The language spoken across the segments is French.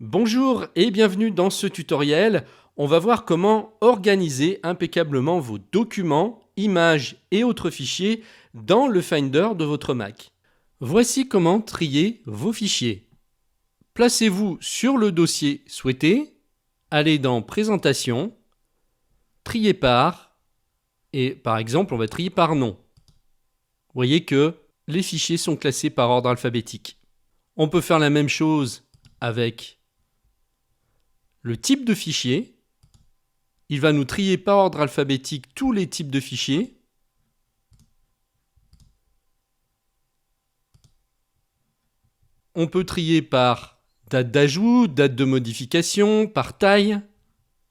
Bonjour et bienvenue dans ce tutoriel. On va voir comment organiser impeccablement vos documents, images et autres fichiers dans le Finder de votre Mac. Voici comment trier vos fichiers. Placez-vous sur le dossier souhaité, allez dans Présentation, Trier par, et par exemple on va trier par nom. Vous voyez que les fichiers sont classés par ordre alphabétique. On peut faire la même chose avec le type de fichier. Il va nous trier par ordre alphabétique tous les types de fichiers. On peut trier par date d'ajout, date de modification, par taille.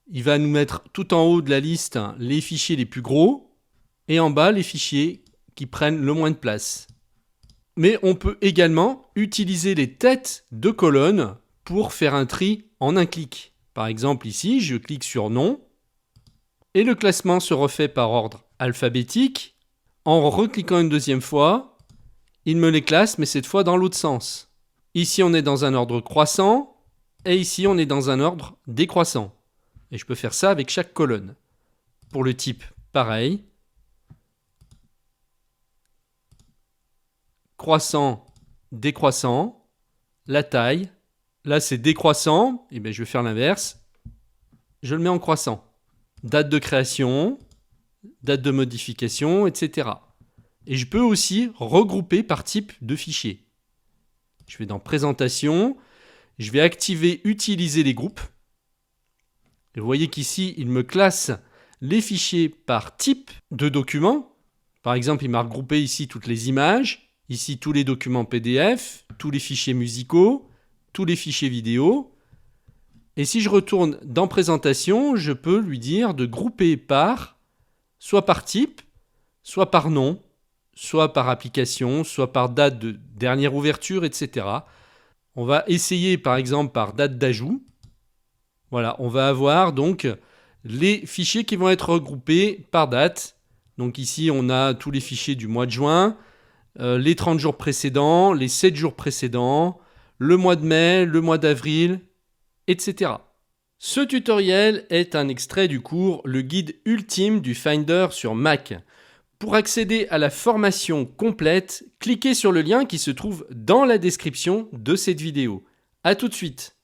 Il va nous mettre tout en haut de la liste les fichiers les plus gros et en bas les fichiers qui prennent le moins de place. Mais on peut également utiliser les têtes de colonnes pour faire un tri en un clic. Par exemple ici, je clique sur Nom et le classement se refait par ordre alphabétique. En recliquant une deuxième fois, il me les classe, mais cette fois dans l'autre sens. Ici, on est dans un ordre croissant et ici, on est dans un ordre décroissant. Et je peux faire ça avec chaque colonne. Pour le type, pareil. Croissant, décroissant. La taille. Là, c'est décroissant. Et bien, je vais faire l'inverse. Je le mets en croissant. Date de création, date de modification, etc. Et je peux aussi regrouper par type de fichier. Je vais dans Présentation. Je vais activer Utiliser les groupes. Et vous voyez qu'ici, il me classe les fichiers par type de document. Par exemple, il m'a regroupé ici toutes les images, ici tous les documents PDF, tous les fichiers musicaux, tous les fichiers vidéo. Et si je retourne dans Présentation, je peux lui dire de grouper soit par type, soit par nom, soit par application, soit par date de dernière ouverture, etc. On va essayer par exemple par date d'ajout. Voilà, on va avoir donc les fichiers qui vont être regroupés par date. Donc ici, on a tous les fichiers du mois de juin, les 30 jours précédents, les 7 jours précédents, le mois de mai, le mois d'avril, etc. Ce tutoriel est un extrait du cours Le guide ultime du Finder sur Mac. Pour accéder à la formation complète, cliquez sur le lien qui se trouve dans la description de cette vidéo. À tout de suite.